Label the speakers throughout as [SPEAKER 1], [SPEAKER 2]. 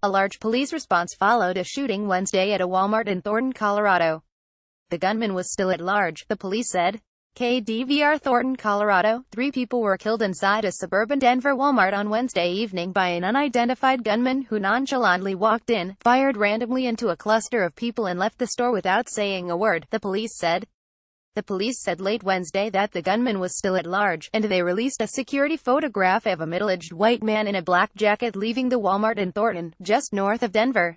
[SPEAKER 1] A large police response followed a shooting Wednesday at a Walmart in Thornton, Colorado. The gunman was still at large, the police said. KDVR Thornton, Colorado. 3 people were killed inside a suburban Denver Walmart on Wednesday evening by an unidentified gunman who nonchalantly walked in, fired randomly into a cluster of people and left the store without saying a word, the police said. The police said late Wednesday that the gunman was still at large, and they released a security photograph of a middle-aged white man in a black jacket leaving the Walmart in Thornton, just north of Denver.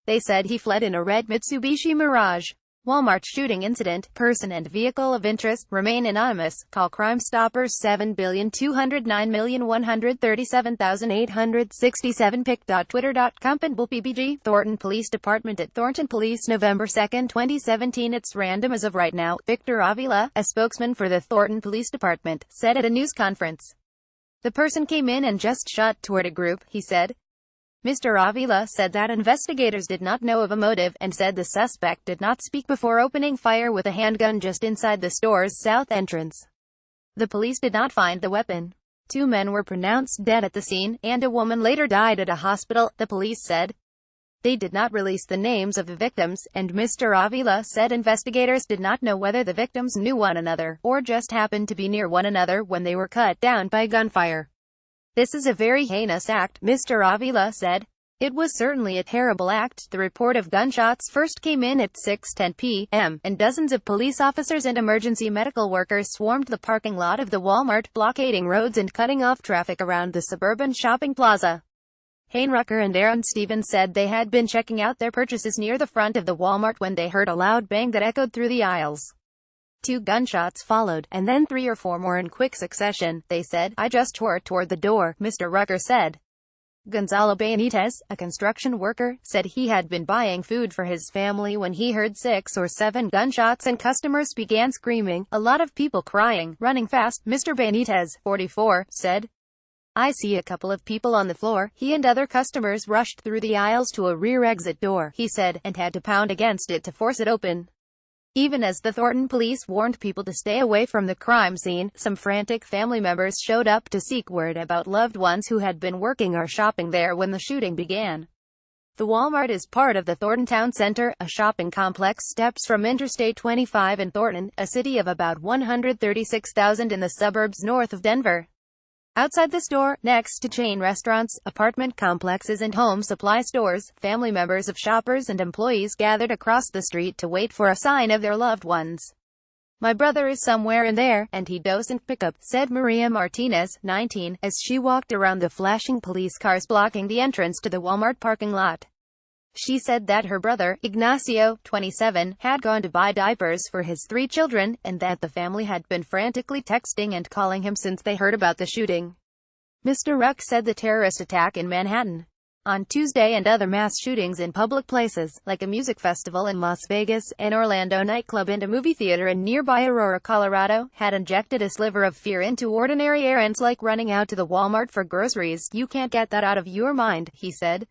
[SPEAKER 1] They said he fled in a red Mitsubishi Mirage. Walmart shooting incident, person and vehicle of interest, remain anonymous. Call Crime Stoppers 7,209,137,867 pic.twitter.com PBG, Thornton Police Department at Thornton Police November 2, 2017. It's random as of right now, Victor Avila, a spokesman for the Thornton Police Department, said at a news conference. The person came in and just shot toward a group, he said. Mr. Avila said that investigators did not know of a motive, and said the suspect did not speak before opening fire with a handgun just inside the store's south entrance. The police did not find the weapon. 2 men were pronounced dead at the scene, and a woman later died at a hospital, the police said. They did not release the names of the victims, and Mr. Avila said investigators did not know whether the victims knew one another, or just happened to be near one another when they were cut down by gunfire. This is a very heinous act, Mr. Avila said. It was certainly a terrible act. The report of gunshots first came in at 6:10 p.m., and dozens of police officers and emergency medical workers swarmed the parking lot of the Walmart, blockading roads and cutting off traffic around the suburban shopping plaza. Hayne Rucker and Aaron Stevens said they had been checking out their purchases near the front of the Walmart when they heard a loud bang that echoed through the aisles. 2 gunshots followed, and then 3 or 4 more in quick succession, they said. I just tore toward the door, Mr. Rucker said. Gonzalo Benitez, a construction worker, said he had been buying food for his family when he heard 6 or 7 gunshots and customers began screaming, a lot of people crying, running fast. Mr. Benitez, 44, said. I see a couple of people on the floor. He and other customers rushed through the aisles to a rear exit door, he said, and had to pound against it to force it open. Even as the Thornton police warned people to stay away from the crime scene, some frantic family members showed up to seek word about loved ones who had been working or shopping there when the shooting began. The Walmart is part of the Thornton Town Center, a shopping complex steps from Interstate 25 in Thornton, a city of about 136,000 in the suburbs north of Denver. Outside the store, next to chain restaurants, apartment complexes and home supply stores, family members of shoppers and employees gathered across the street to wait for a sign of their loved ones. My brother is somewhere in there, and he doesn't pick up, said Maria Martinez, 19, as she walked around the flashing police cars blocking the entrance to the Walmart parking lot. She said that her brother, Ignacio, 27, had gone to buy diapers for his 3 children, and that the family had been frantically texting and calling him since they heard about the shooting. Mr. Ruck said the terrorist attack in Manhattan on Tuesday and other mass shootings in public places, like a music festival in Las Vegas, an Orlando nightclub and a movie theater in nearby Aurora, Colorado, had injected a sliver of fear into ordinary errands like running out to the Walmart for groceries. You can't get that out of your mind, he said.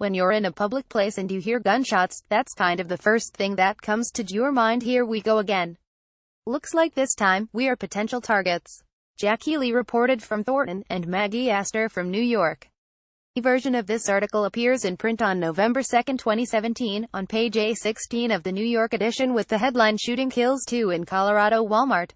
[SPEAKER 1] When you're in a public place and you hear gunshots, that's kind of the first thing that comes to your mind. Here we go again. Looks like this time, we are potential targets. Jack Healy reported from Thornton, and Maggie Astor from New York. A version of this article appears in print on November 2, 2017, on page A16 of the New York edition with the headline Shooting Kills 2 in Colorado Walmart.